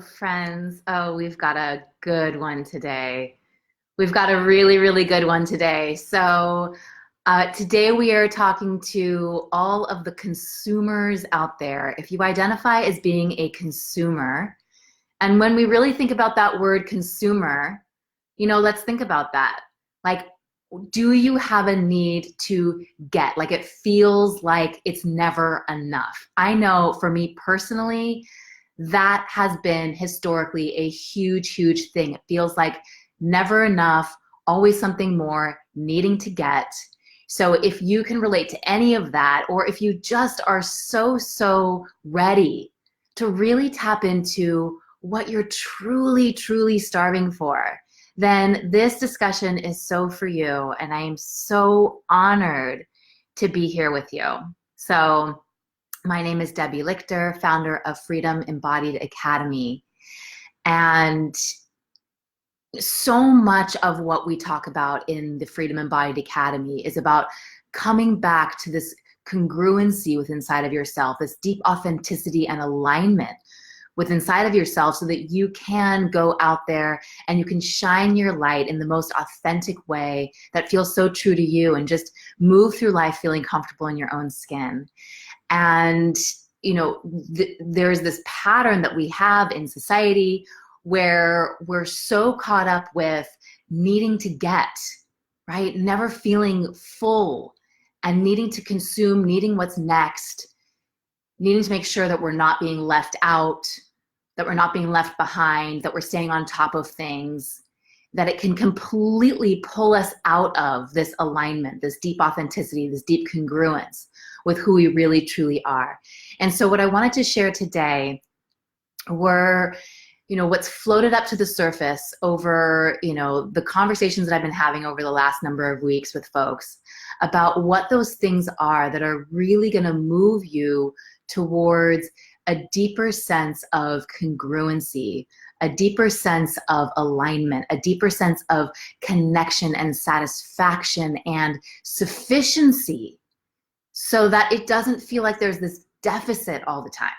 Friends, oh, we've got a good one today. We've got a really, really good one today. Today we are talking to all of the consumers out there. If you identify as being a consumer, and when we really think about that word consumer, let's think about that. Like, do you have a need to get? Like, it feels like it's never enough. I know for me personally, that has been historically a huge, huge thing. It feels like never enough, always something more, needing to get. So if you can relate to any of that, or if you just are so ready to really tap into what you're truly, truly starving for, then this discussion is so for you. And I am so honored to be here with you. So my name is Debbie Lichter, founder of Freedom Embodied Academy. And so much of what we talk about in the Freedom Embodied Academy is about coming back to this congruency within inside of yourself, this deep authenticity and alignment with inside of yourself so that you can go out there and you can shine your light in the most authentic way that feels so true to you and just move through life feeling comfortable in your own skin. And, there's this pattern that we have in society where we're so caught up with needing to get, right? Never feeling full and needing to consume, needing what's next, needing to make sure that we're not being left out, that we're not being left behind, that we're staying on top of things, that it can completely pull us out of this alignment, this deep authenticity, this deep congruence with who we really truly are. And so what I wanted to share today were, what's floated up to the surface over, the conversations that I've been having over the last number of weeks with folks about what those things are that are really going to move you towards a deeper sense of congruency, a deeper sense of alignment, a deeper sense of connection and satisfaction and sufficiency, so that it doesn't feel like there's this deficit all the time.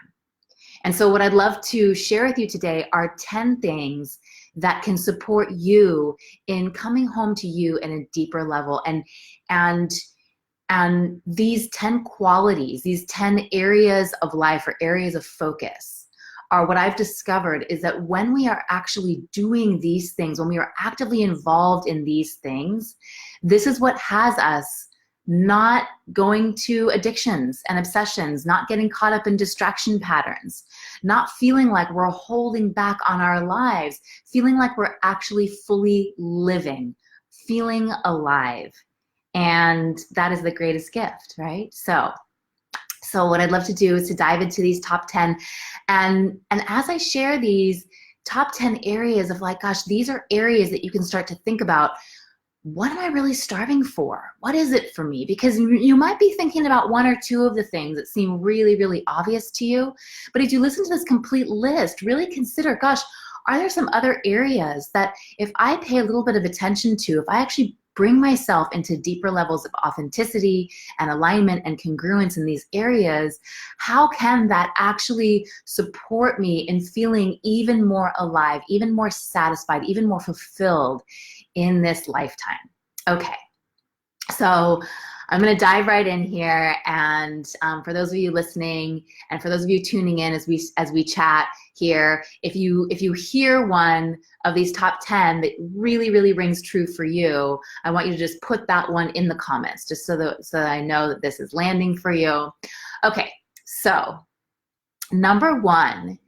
And so what I'd love to share with you today are 10 things that can support you in coming home to you in a deeper level. And these 10 qualities, these 10 areas of life or areas of focus are what I've discovered is that when we are actually doing these things, when we are actively involved in these things, this is what has us not going to addictions and obsessions, not getting caught up in distraction patterns, not feeling like we're holding back on our lives, feeling like we're actually fully living, feeling alive. And that is the greatest gift, right? So what I'd love to do is to dive into these top 10. And as I share these top 10 areas of like, gosh, these are areas that you can start to think about. What am I really starving for? What is it for me? Because you might be thinking about one or two of the things that seem really, really obvious to you. But if you listen to this complete list, really consider, gosh, are there some other areas that if I pay a little bit of attention to, if I actually bring myself into deeper levels of authenticity and alignment and congruence in these areas, how can that actually support me in feeling even more alive, even more satisfied, even more fulfilled in this lifetime? Okay, so I'm going to dive right in here, and for those of you listening, and for those of you tuning in as we chat here, if you hear one of these top 10 that really, really rings true for you, I want you to just put that one in the comments, just so that I know that this is landing for you. Okay, so number one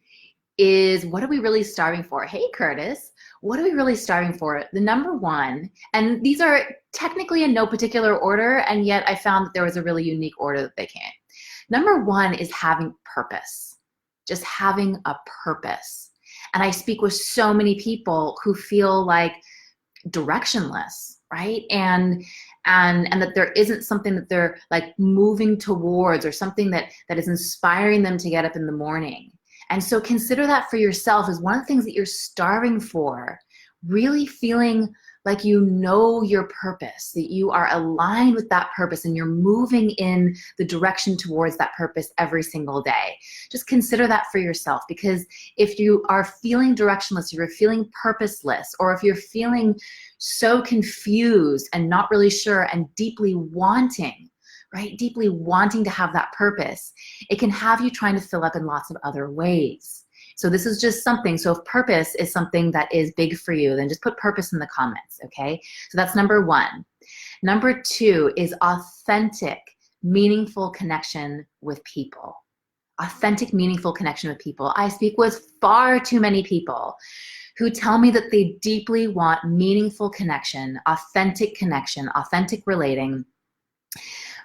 is, what are we really starving for? Hey, Curtis. What are we really starving for? The number one, and these are technically in no particular order, and yet I found that there was a really unique order that they came. Number one is having purpose, just having a purpose. And I speak with so many people who feel like directionless, right? And that there isn't something that they're like moving towards, or something that is inspiring them to get up in the morning. And so consider that for yourself as one of the things that you're starving for, really feeling like you know your purpose, that you are aligned with that purpose and you're moving in the direction towards that purpose every single day. Just consider that for yourself, because if you are feeling directionless, if you're feeling purposeless, or if you're feeling so confused and not really sure and deeply wanting, right? Deeply wanting to have that purpose, it can have you trying to fill up in lots of other ways. So this is just something. So if purpose is something that is big for you, then just put purpose in the comments, okay? So that's number one. Number two is authentic, meaningful connection with people. Authentic, meaningful connection with people. I speak with far too many people who tell me that they deeply want meaningful connection, authentic relating,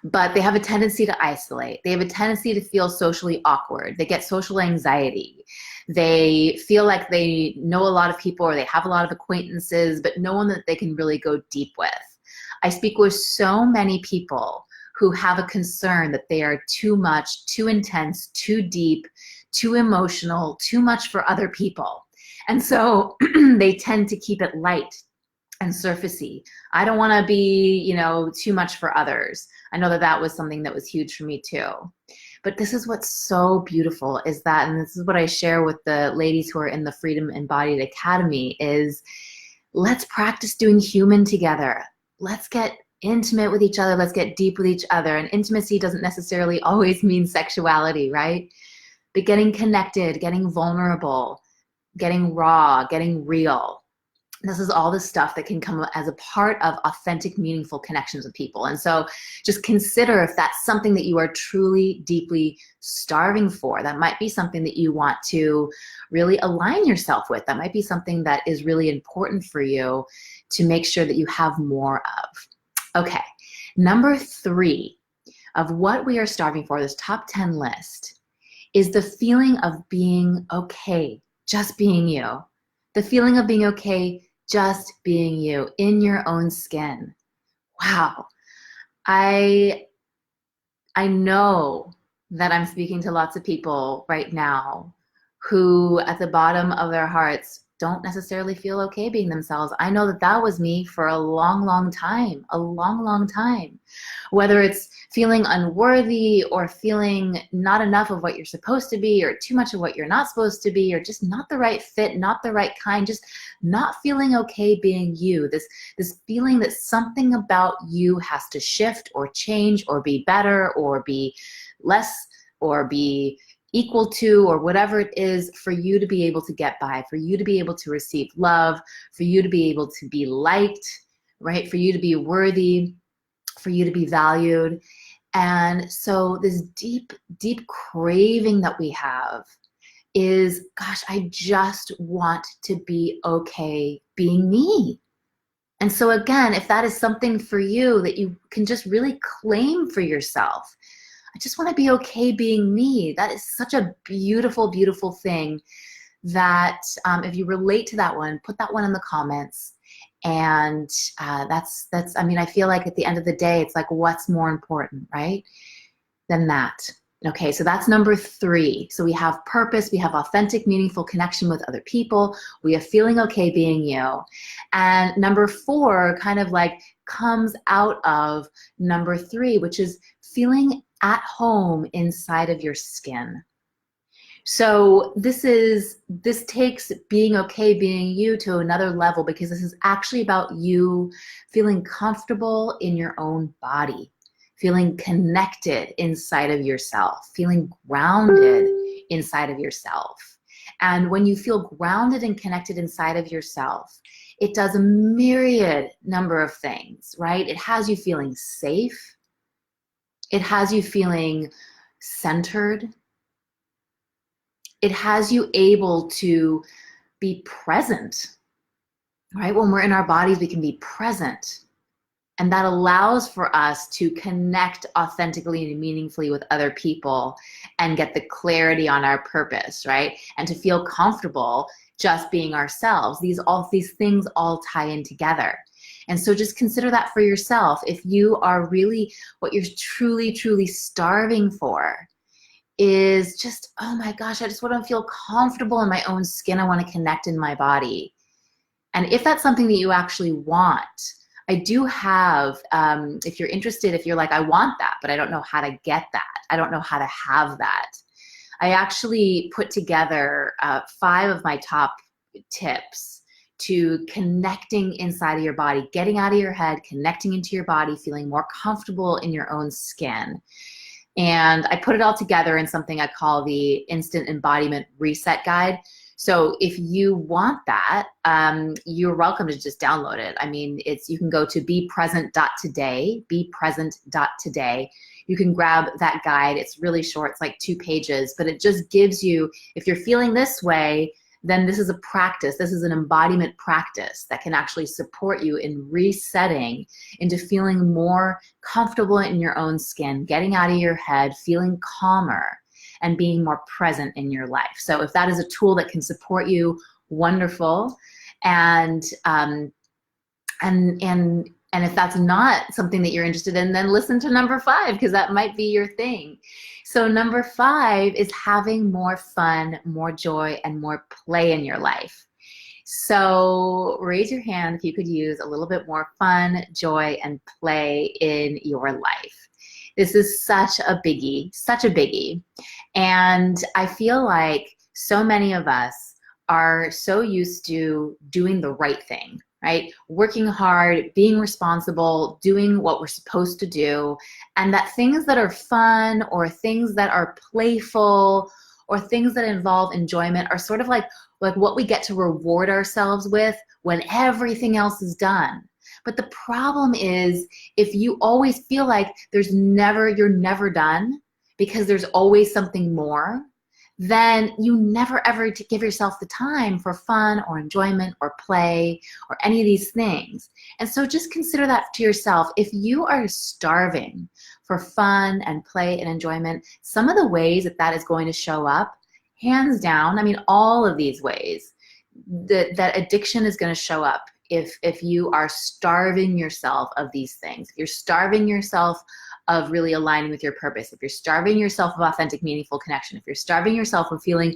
but they have a tendency to isolate. They have a tendency to feel socially awkward. They get social anxiety. They feel like they know a lot of people, or they have a lot of acquaintances, but no one that they can really go deep with. I speak with so many people who have a concern that they are too much, too intense, too deep, too emotional, too much for other people. And so they tend to keep it light and surfacey. I don't want to be, you know, too much for others. I know that that was something that was huge for me too. But this is what's so beautiful is that, and this is what I share with the ladies who are in the Freedom Embodied Academy, is let's practice doing human together. Let's get intimate with each other. Let's get deep with each other. And intimacy doesn't necessarily always mean sexuality, right? But getting connected, getting vulnerable, getting raw, getting real. This is all the stuff that can come as a part of authentic, meaningful connections with people. And so just consider if that's something that you are truly, deeply starving for. That might be something that you want to really align yourself with. That might be something that is really important for you to make sure that you have more of. Okay, number three of what we are starving for, this top 10 list, is the feeling of being okay, just being you. The feeling of being okay, just being you in your own skin. Wow. I know that I'm speaking to lots of people right now who at the bottom of their hearts don't necessarily feel okay being themselves. I know that that was me for a long, long time, a long, long time. Whether it's feeling unworthy or feeling not enough of what you're supposed to be, or too much of what you're not supposed to be, or just not the right fit, not the right kind, just not feeling okay being you. This feeling that something about you has to shift or change or be better or be less or be equal to, or whatever it is, for you to be able to get by, for you to be able to receive love, for you to be able to be liked, right? For you to be worthy, for you to be valued. And so this deep, deep craving that we have is, gosh, I just want to be okay being me. And so again, if that is something for you that you can just really claim for yourself, I just want to be okay being me. That is such a beautiful, beautiful thing that if you relate to that one, put that one in the comments. And that's, I mean, I feel like at the end of the day, it's like, what's more important, right, than that? Okay, so that's number three. So we have purpose, we have authentic, meaningful connection with other people, we have feeling okay being you. And number four kind of like comes out of number three, which is feeling at home inside of your skin. So this takes being okay being you to another level, because this is actually about you feeling comfortable in your own body, feeling connected inside of yourself, feeling grounded inside of yourself. And when you feel grounded and connected inside of yourself, it does a myriad number of things, right? It has you feeling safe. It has you feeling centered. It has you able to be present, right? When we're in our bodies, we can be present. And that allows for us to connect authentically and meaningfully with other people and get the clarity on our purpose, right? And to feel comfortable just being ourselves. These things all tie in together. And so just consider that for yourself. If you are really, what you're truly, truly starving for is just, oh my gosh, I just want to feel comfortable in my own skin. I want to connect in my body. And if that's something that you actually want, I do have, if you're interested, if you're like, I want that, but I don't know how to get that, I don't know how to have that, I actually put together 5 of my top tips to connecting inside of your body, getting out of your head, connecting into your body, feeling more comfortable in your own skin. And I put it all together in something I call the Instant Embodiment Reset Guide. So if you want that, you're welcome to just download it. I mean, you can go to bepresent.today, bepresent.today. You can grab that guide. It's really short. It's like 2 pages, but it just gives you, if you're feeling this way, then this is a practice. This is an embodiment practice that can actually support you in resetting into feeling more comfortable in your own skin, getting out of your head, feeling calmer, and being more present in your life. So if that is a tool that can support you, wonderful. And if that's not something that you're interested in, then listen to number 5, because that might be your thing. So number 5 is having more fun, more joy, and more play in your life. So raise your hand if you could use a little bit more fun, joy, and play in your life. This is such a biggie, such a biggie. And I feel like so many of us are so used to doing the right thing, right? Working hard, being responsible, doing what we're supposed to do, and that things that are fun or things that are playful or things that involve enjoyment are sort of like what we get to reward ourselves with when everything else is done. But the problem is, if you always feel like you're never done because there's always something more, then you never ever give yourself the time for fun or enjoyment or play or any of these things. And so just consider that to yourself. If you are starving for fun and play and enjoyment, some of the ways that is going to show up, hands down, I mean, all of these ways, that addiction is going to show up if you are starving yourself of these things. If you're starving yourself of really aligning with your purpose, if you're starving yourself of authentic, meaningful connection, if you're starving yourself of feeling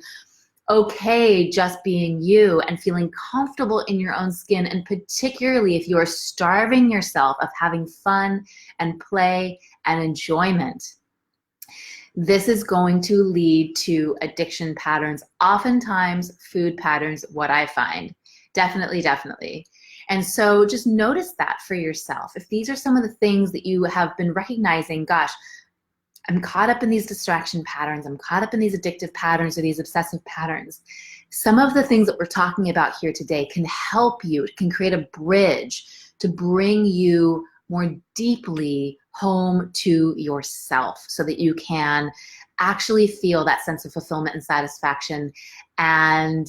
okay just being you and feeling comfortable in your own skin, and particularly if you are starving yourself of having fun and play and enjoyment, this is going to lead to addiction patterns, oftentimes food patterns, what I find. Definitely, definitely. And so just notice that for yourself. If these are some of the things that you have been recognizing, gosh, I'm caught up in these distraction patterns, I'm caught up in these addictive patterns or these obsessive patterns. Some of the things that we're talking about here today can help you, it can create a bridge to bring you more deeply home to yourself so that you can actually feel that sense of fulfillment and satisfaction and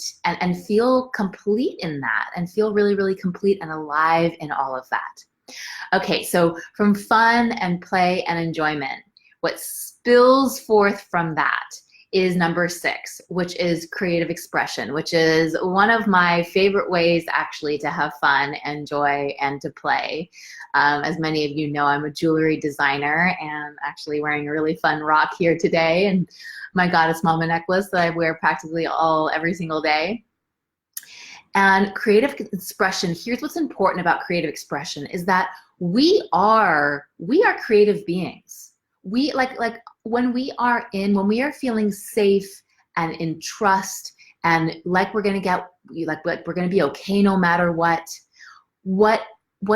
feel complete in that, and feel really, really complete and alive in all of that. Okay, so from fun and play and enjoyment, what spills forth from that is number 6, which is creative expression, which is one of my favorite ways actually to have fun and joy and to play. As many of you know, I'm a jewelry designer and actually wearing a really fun rock here today, and my Goddess Mama necklace that I wear practically every single day. And creative expression, here's what's important about creative expression, is that we are creative beings. We when we are feeling safe and in trust and like we're gonna be okay no matter what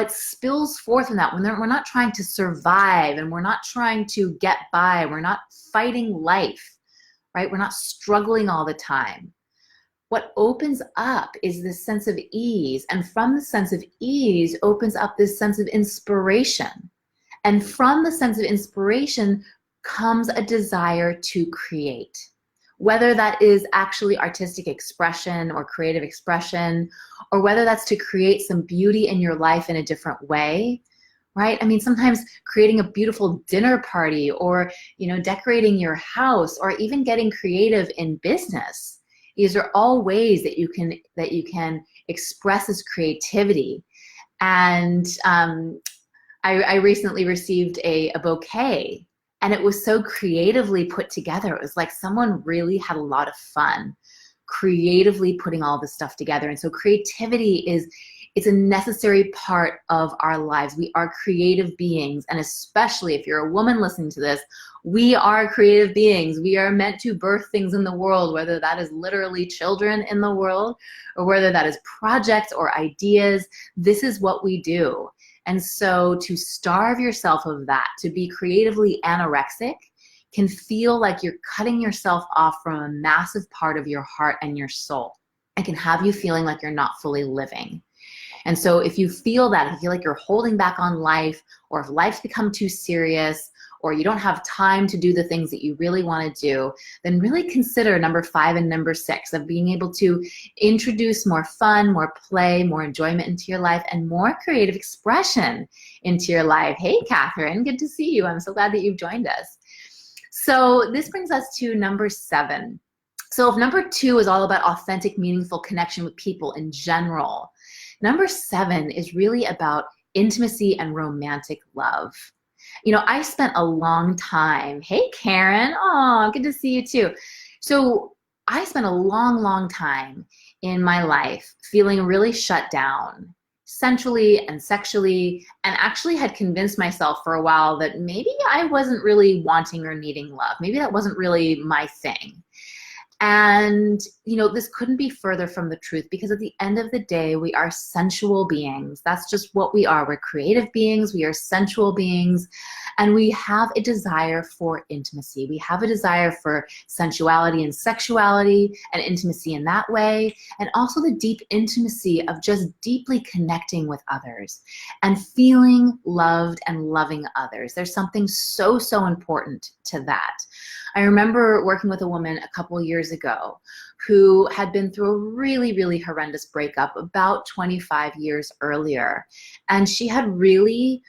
spills forth from that, when we're not trying to survive and we're not trying to get by, we're not fighting life, right? We're not struggling all the time. What opens up is this sense of ease, and from the sense of ease opens up this sense of inspiration. And from the sense of inspiration comes a desire to create, whether that is actually artistic expression or creative expression, or whether that's to create some beauty in your life in a different way, right? I mean, sometimes creating a beautiful dinner party, or, decorating your house, or even getting creative in business. These are all ways that you can express this creativity. And I recently received a bouquet, and it was so creatively put together. It was like someone really had a lot of fun creatively putting all this stuff together. And so creativity it's a necessary part of our lives. We are creative beings, and especially if you're a woman listening to this, we are creative beings. We are meant to birth things in the world, whether that is literally children in the world or whether that is projects or ideas. This is what we do. And so to starve yourself of that, to be creatively anorexic, can feel like you're cutting yourself off from a massive part of your heart and your soul. It can have you feeling like you're not fully living. And so if you feel that, if you feel like you're holding back on life, or if life's become too serious, or you don't have time to do the things that you really want to do, then really consider number 5 and number 6 of being able to introduce more fun, more play, more enjoyment into your life, and more creative expression into your life. Hey, Catherine, good to see you. I'm so glad that you've joined us. So this brings us to number 7. So if number 2 is all about authentic, meaningful connection with people in general, number 7 is really about intimacy and romantic love. You know, I spent a long time, hey Karen, oh, good to see you too. So I spent a long time in my life feeling really shut down, sensually and sexually, and actually had convinced myself for a while that maybe I wasn't really wanting or needing love. Maybe that wasn't really my thing. And, you know, this couldn't be further from the truth, because at the end of the day, we are sensual beings. That's just what we are. We're creative beings. We are sensual beings. And we have a desire for intimacy. We have a desire for sensuality and sexuality and intimacy in that way. And also the deep intimacy of just deeply connecting with others and feeling loved and loving others. There's something so important to that. I remember working with a woman a couple years ago who had been through a really horrendous breakup about 25 years earlier. And she had really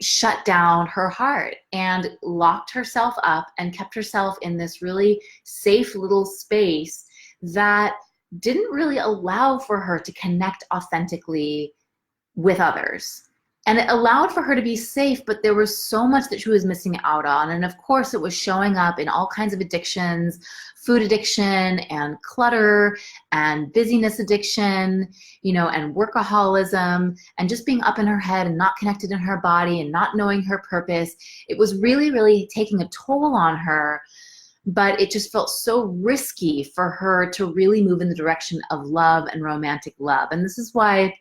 shut down her heart and locked herself up and kept herself in this really safe little space that didn't really allow for her to connect authentically with others. And it allowed for her to be safe, but there was so much that she was missing out on. And of course, it was showing up in all kinds of addictions, food addiction and clutter and busyness addiction, you know, and workaholism, and just being up in her head and not connected in her body and not knowing her purpose. It was really taking a toll on her, but it just felt so risky for her to really move in the direction of love and romantic love. And this is why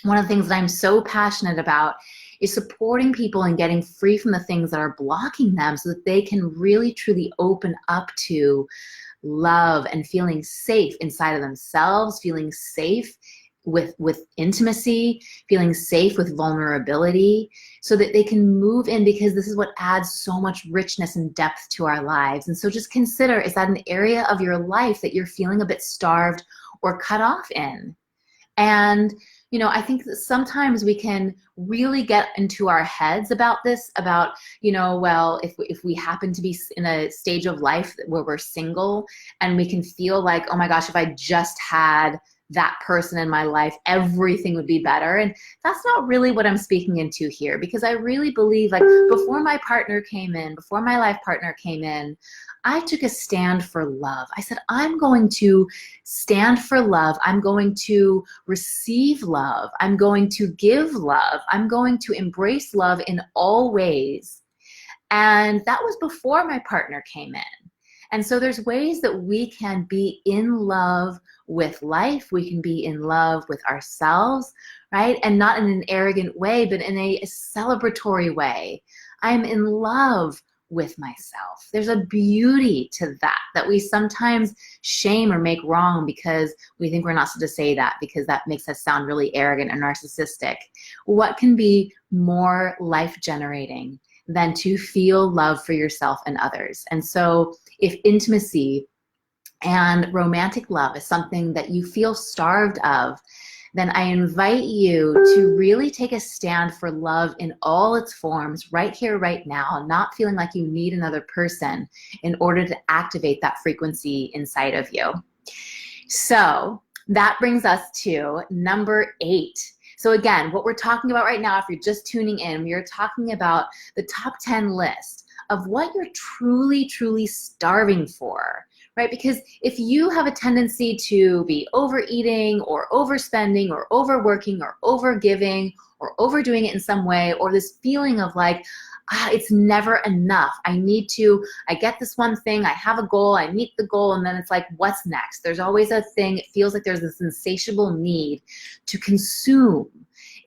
one of the things that I'm so passionate about is supporting people and getting free from the things that are blocking them so that they can really truly open up to love and feeling safe inside of themselves, feeling safe with intimacy, feeling safe with vulnerability, so that they can move in, because this is what adds so much richness and depth to our lives. And so just consider, is that an area of your life that you're feeling a bit starved or cut off in? And you know, I think that sometimes we can really get into our heads about this, about, you know, well, if we happen to be in a stage of life where we're single, and we can feel like, oh my gosh, if I just had that person in my life, everything would be better. And that's not really what I'm speaking into here, because I really believe, like, before my partner came in, before my life partner came in, I took a stand for love. I said, I'm going to stand for love. I'm going to receive love. I'm going to give love. I'm going to embrace love in all ways. And that was before my partner came in. And so there's ways that we can be in love with life. We can be in love with ourselves, right? And not in an arrogant way, but in a celebratory way. I'm in love with myself. There's a beauty to that we sometimes shame or make wrong because we think we're not supposed to say that, because that makes us sound really arrogant and narcissistic. What can be more life-generating than to feel love for yourself and others? And so if intimacy and romantic love is something that you feel starved of, then I invite you to really take a stand for love in all its forms, right here, right now, not feeling like you need another person in order to activate that frequency inside of you. So that brings us to number 8. So again, what we're talking about right now, if you're just tuning in, we are talking about the top 10 list of what you're truly starving for, right? Because if you have a tendency to be overeating or overspending or overworking or overgiving or overdoing it in some way, or this feeling of like, it's never enough. I get this one thing, I have a goal, I meet the goal, and then it's like, what's next? There's always a thing. It feels like there's this insatiable need to consume.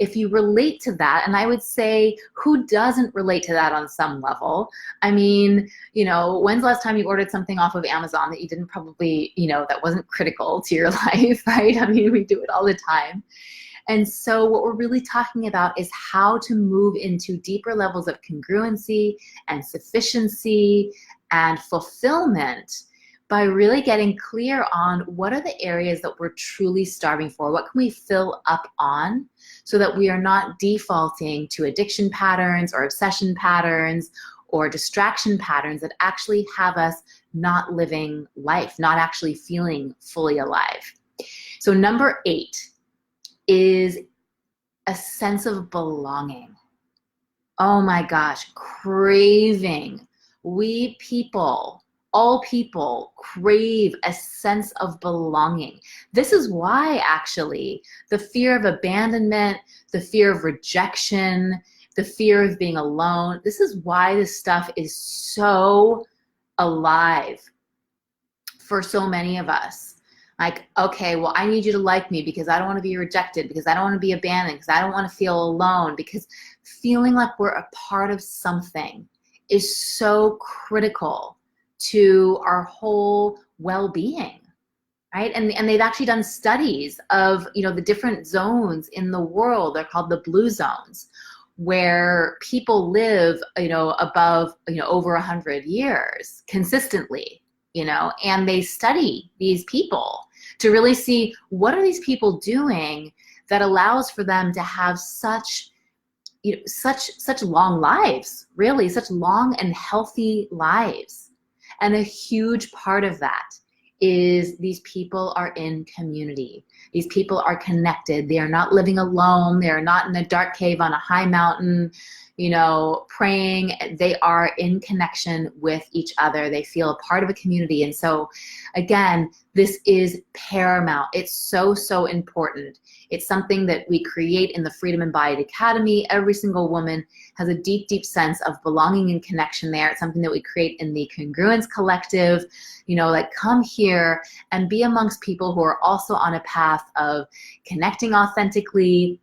If you relate to that, and I would say, who doesn't relate to that on some level? I mean, when's the last time you ordered something off of Amazon that you didn't probably, that wasn't critical to your life, right? I mean, we do it all the time. And so what we're really talking about is how to move into deeper levels of congruency and sufficiency and fulfillment by really getting clear on what are the areas that we're truly starving for. What can we fill up on so that we are not defaulting to addiction patterns or obsession patterns or distraction patterns that actually have us not living life, not actually feeling fully alive. So number 8 is a sense of belonging. Oh my gosh, craving. We people, all people, crave a sense of belonging. This is why actually the fear of abandonment, the fear of rejection, the fear of being alone, this is why this stuff is so alive for so many of us. Like, okay, well, I need you to like me because I don't want to be rejected, because I don't want to be abandoned, because I don't want to feel alone, because feeling like we're a part of something is so critical to our whole well-being, right? And they've actually done studies of, the different zones in the world. They're called the blue zones, where people live, above, over 100 years consistently, and they study these people to really see what are these people doing that allows for them to have such long lives, really, such long and healthy lives. And a huge part of that is these people are in community. These people are connected. They are not living alone. They are not in a dark cave on a high mountain, praying. They are in connection with each other. They feel a part of a community. And so, again, this is paramount. It's so, so important. It's something that we create in the Freedom Embodied Academy. Every single woman has a deep, deep sense of belonging and connection there. It's something that we create in the Congruence Collective. Like, come here and be amongst people who are also on a path of connecting authentically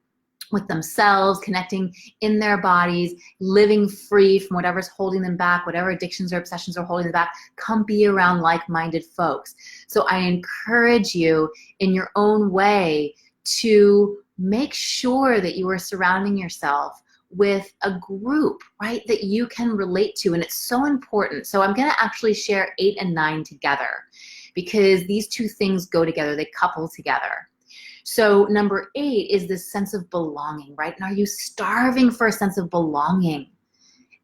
with themselves, connecting in their bodies, living free from whatever's holding them back, whatever addictions or obsessions are holding them back. Come be around like-minded folks. So I encourage you in your own way to make sure that you are surrounding yourself with a group, right, that you can relate to. And it's so important. So I'm going to actually share 8 and 9 together because these two things go together. They couple together. So number 8 is this sense of belonging, right? And are you starving for a sense of belonging?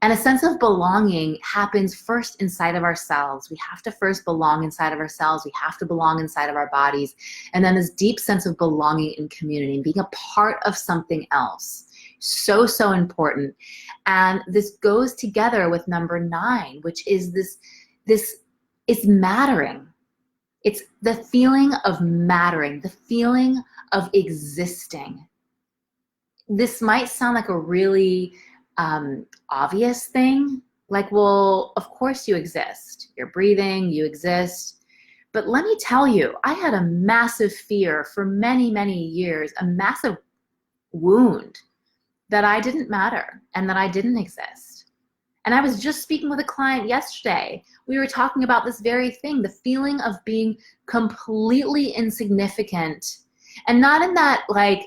And a sense of belonging happens first inside of ourselves. We have to first belong inside of ourselves. We have to belong inside of our bodies. And then this deep sense of belonging in community and being a part of something else. So, so important. And this goes together with number 9, which is this is mattering. It's the feeling of mattering, the feeling of existing. This might sound like a really obvious thing. Like, well, of course you exist. You're breathing, you exist. But let me tell you, I had a massive fear for many, many years, a massive wound that I didn't matter and that I didn't exist. And I was just speaking with a client yesterday. We were talking about this very thing, the feeling of being completely insignificant. And not in that like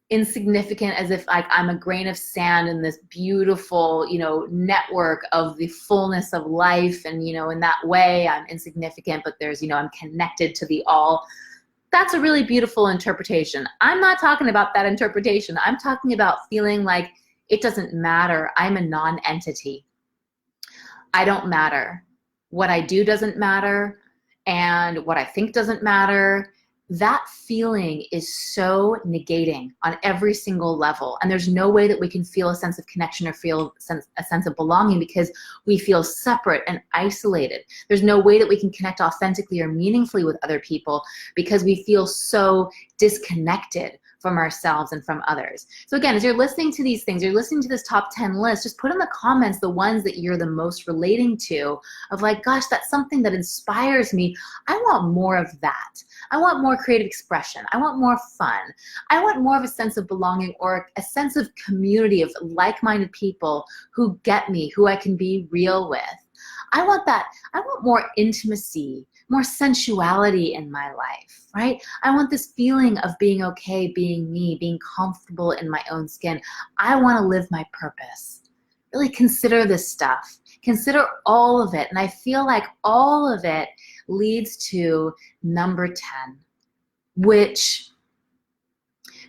insignificant as if like I'm a grain of sand in this beautiful, network of the fullness of life. And, in that way I'm insignificant, but there's, I'm connected to the all. That's a really beautiful interpretation. I'm not talking about that interpretation. I'm talking about feeling like it doesn't matter. I'm a non-entity. I don't matter. What I do doesn't matter, and what I think doesn't matter. that feeling is so negating on every single level. And there's no way that we can feel a sense of connection or feel a sense of belonging because we feel separate and isolated. There's no way that we can connect authentically or meaningfully with other people because we feel so disconnected from ourselves and from others. So again, as you're listening to these things, you're listening to this top 10 list, just put in the comments the ones that you're the most relating to, of like, gosh, that's something that inspires me. I want more of that. I want more creative expression. I want more fun. I want more of a sense of belonging or a sense of community of like-minded people who get me, who I can be real with. I want that. I want more intimacy, more sensuality in my life, right? I want this feeling of being okay, being me, being comfortable in my own skin. I want to live my purpose. Really consider this stuff. Consider all of it. And I feel like all of it leads to number 10, which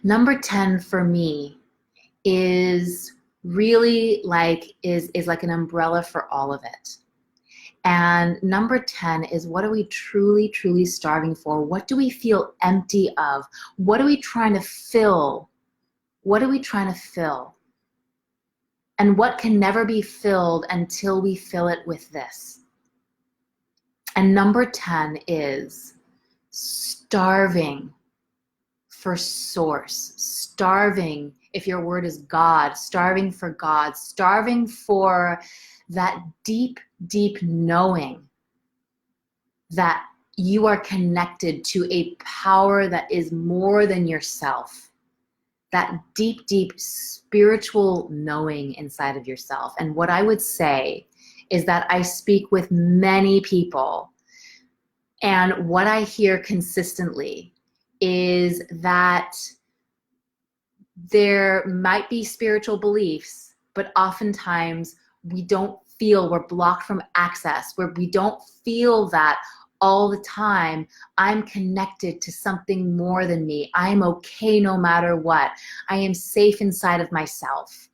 number 10 for me is really like, is like an umbrella for all of it. And number 10 is, what are we truly, truly starving for? What do we feel empty of? What are we trying to fill? What are we trying to fill? And what can never be filled until we fill it with this? And number 10 is starving for source, starving, if your word is God, starving for God, starving for that deep, deep knowing that you are connected to a power that is more than yourself. That deep, deep spiritual knowing inside of yourself. And what I would say is that I speak with many people, and what I hear consistently is that there might be spiritual beliefs, but oftentimes we don't feel, we're blocked from access, where we don't feel that all the time. I'm connected to something more than me. I'm okay no matter what. I am safe inside of myself.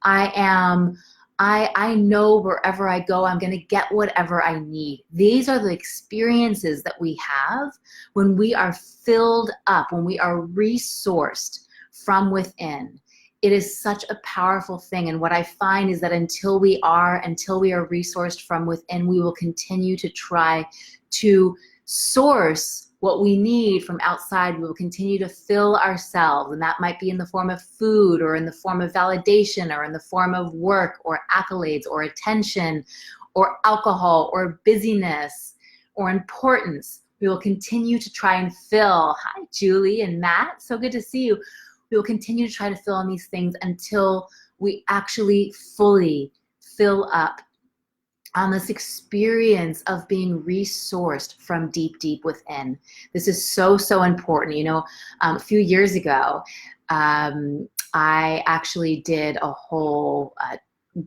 I know wherever I go, I'm going to get whatever I need. These are the experiences that we have when we are filled up, when we are resourced from within. It is such a powerful thing. And what I find is that until we are resourced from within, we will continue to try to source what we need from outside. We will continue to fill ourselves, and that might be in the form of food, or in the form of validation, or in the form of work, or accolades, or attention, or alcohol, or busyness, or importance. We will continue to try and fill. Hi, Julie and Matt. So good to see you. We will continue to try to fill in these things until we actually fully fill up on this experience of being resourced from deep, deep within. This is so, so important. You know, a few years ago, I actually did a whole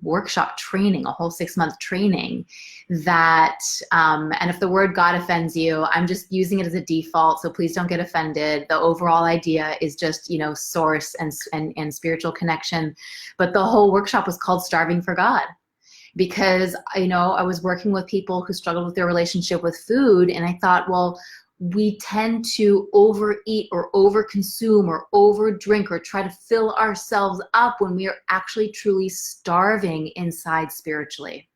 workshop training, a whole 6-month training that, and if the word God offends you, I'm just using it as a default, so please don't get offended. The overall idea is just, you know, source and spiritual connection. But the whole workshop was called Starving for God. Because, you know, I was working with people who struggled with their relationship with food, and I thought, well, we tend to overeat or overconsume or overdrink or try to fill ourselves up when we are actually truly starving inside spiritually.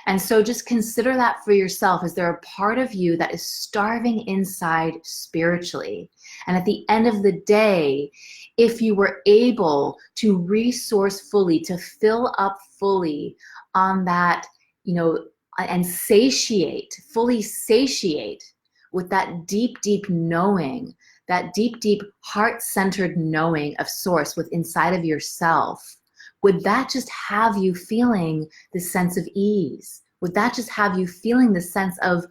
And so just consider that for yourself. Is there a part of you that is starving inside spiritually? And at the end of the day, if you were able to resource fully, to fill up fully on that, you know, and satiate, fully satiate with that deep, deep knowing, that deep, deep heart-centered knowing of source with inside of yourself, would that just have you feeling this sense of ease? Would that just have you feeling the sense of,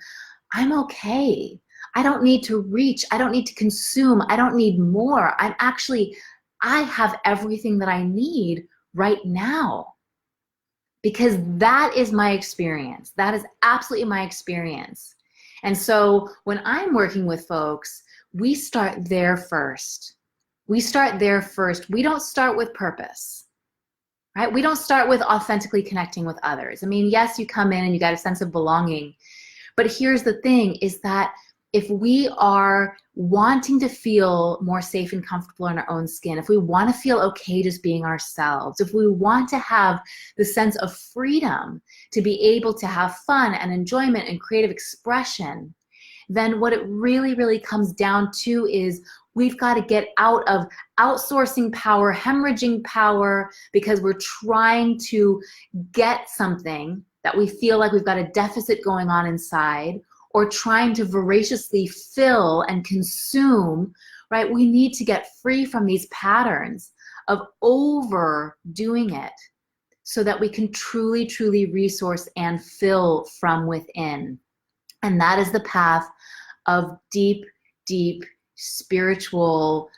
I'm okay. I don't need to reach. I don't need to consume. I don't need more. I have everything that I need right now. Because that is my experience. That is absolutely my experience. And so when I'm working with folks, we start there first. We start there first. We don't start with purpose, right? We don't start with authentically connecting with others. I mean, yes, you come in and you got a sense of belonging, but here's the thing is that if we are wanting to feel more safe and comfortable in our own skin, if we want to feel okay just being ourselves, if we want to have the sense of freedom to be able to have fun and enjoyment and creative expression, then what it really, really comes down to is we've got to get out of outsourcing power, hemorrhaging power, because we're trying to get something that we feel like we've got a deficit going on inside, or trying to voraciously fill and consume, right? We need to get free from these patterns of overdoing it so that we can truly, truly resource and fill from within. And that is the path of deep, deep spiritual,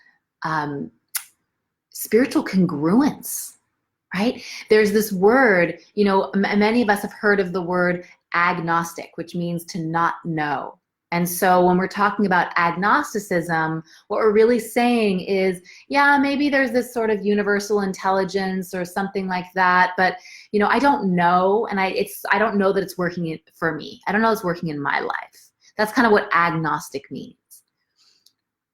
spiritual congruence, right? There's this word, you know, many of us have heard of the word agnostic, which means to not know. And so when we're talking about agnosticism, what we're really saying is, yeah, maybe there's this sort of universal intelligence or something like that, but you know, I don't know, and I don't know that it's working for me. I don't know it's working in my life. That's kind of what agnostic means.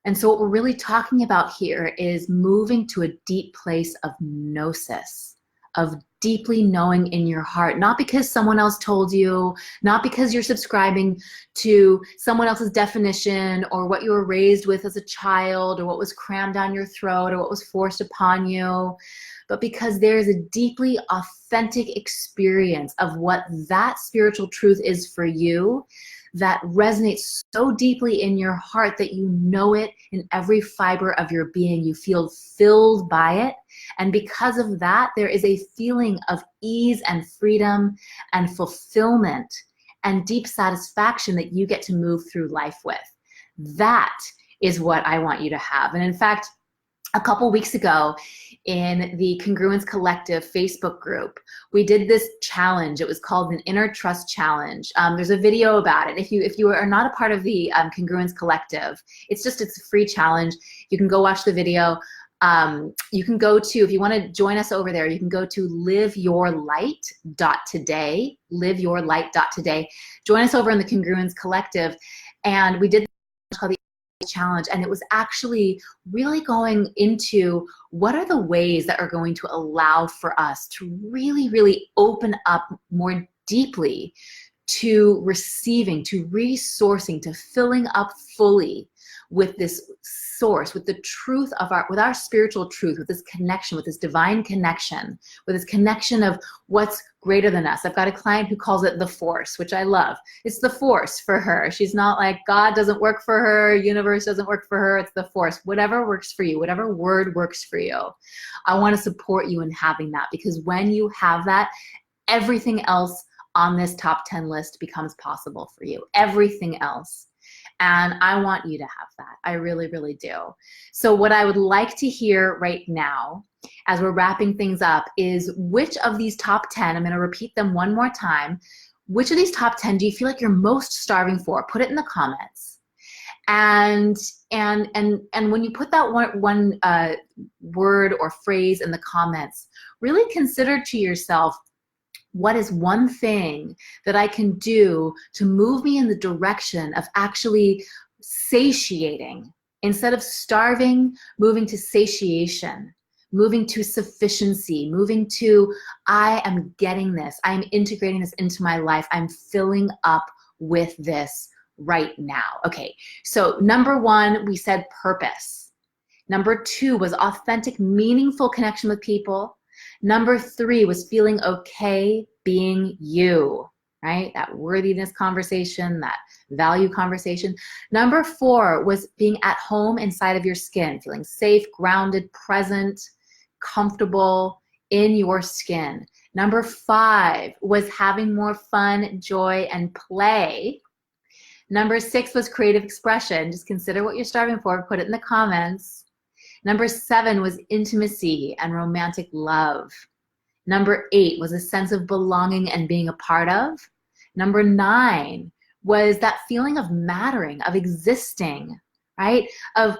And so what we're really talking about here is moving to a deep place of gnosis, of deeply knowing in your heart, not because someone else told you, not because you're subscribing to someone else's definition or what you were raised with as a child or what was crammed down your throat or what was forced upon you, but because there's a deeply authentic experience of what that spiritual truth is for you that resonates so deeply in your heart that you know it in every fiber of your being. You feel filled by it. And because of that, there is a feeling of ease and freedom and fulfillment and deep satisfaction that you get to move through life with. That is what I want you to have. And in fact, a couple weeks ago in the Congruence Collective Facebook group, we did this challenge. It was called an Inner Trust Challenge. There's a video about it. If you are not a part of the Congruence Collective, it's a free challenge. You can go watch the video. You can go to, if you want to join us over there, you can go to liveyourlight.today, liveyourlight.today. Join us over in the Congruence Collective. And we did this called the challenge, and it was actually really going into what are the ways that are going to allow for us to really, really open up more deeply to receiving, to resourcing, to filling up fully with this source, with the truth of with our spiritual truth, with this connection, with this divine connection, with this connection of what's greater than us. I've got a client who calls it the force, which I love. It's the force for her. She's not like God doesn't work for her, universe doesn't work for her. It's the force. Whatever works for you, whatever word works for you. I want to support you in having that, because when you have that, everything else on this top 10 list becomes possible for you. Everything else. And I want you to have that. I really, really do. So what I would like to hear right now, as we're wrapping things up, is which of these top 10, I'm going to repeat them one more time, which of these top 10 do you feel like you're most starving for? Put it in the comments. And when you put that one word or phrase in the comments, really consider to yourself, what is one thing that I can do to move me in the direction of actually satiating? Instead of starving, moving to satiation, moving to sufficiency, moving to, I am getting this, I'm integrating this into my life, I'm filling up with this right now. Okay, so number one, we said purpose. Number two was authentic, meaningful connection with people. Number three was feeling okay being you, right? That worthiness conversation, that value conversation. Number four was being at home inside of your skin, feeling safe, grounded, present, comfortable in your skin. Number five was having more fun, joy, and play. Number six was creative expression. Just consider what you're starving for, put it in the comments. Number seven was intimacy and romantic love. Number eight was a sense of belonging and being a part of. Number nine was that feeling of mattering, of existing, right? Of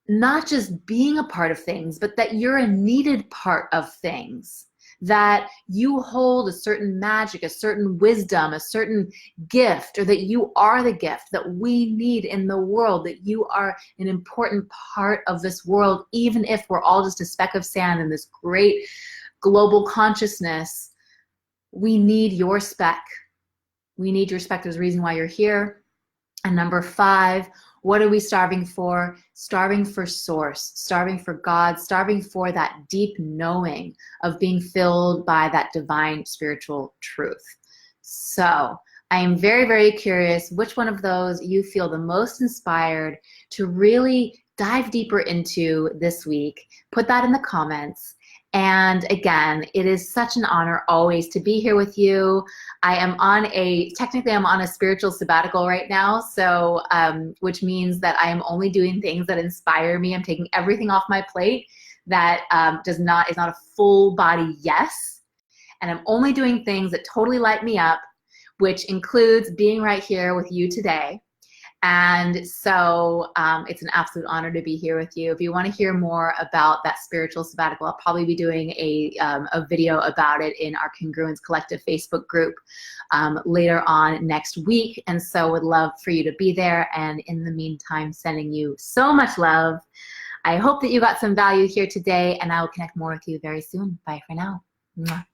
not just being a part of things, but that you're a needed part of things. that you hold a certain magic, a certain wisdom, a certain gift, or that you are the gift that we need in the world, that you are an important part of this world, even if we're all just a speck of sand in this great global consciousness. We need your speck. We need your speck. There's a reason why you're here. And number 5, what are we starving for? Starving for source, starving for God, starving for that deep knowing of being filled by that divine spiritual truth. So I am very, very curious which one of those you feel the most inspired to really dive deeper into this week. Put that in the comments. And again, it is such an honor always to be here with you. Technically I'm on a spiritual sabbatical right now, so which means that I am only doing things that inspire me. I'm taking everything off my plate that is not a full body yes. And I'm only doing things that totally light me up, which includes being right here with you today. And so it's an absolute honor to be here with you. If you want to hear more about that spiritual sabbatical, I'll probably be doing a video about it in our Congruence Collective Facebook group later on next week. And so would love for you to be there. And in the meantime, sending you so much love. I hope that you got some value here today, and I will connect more with you very soon. Bye for now. Mwah.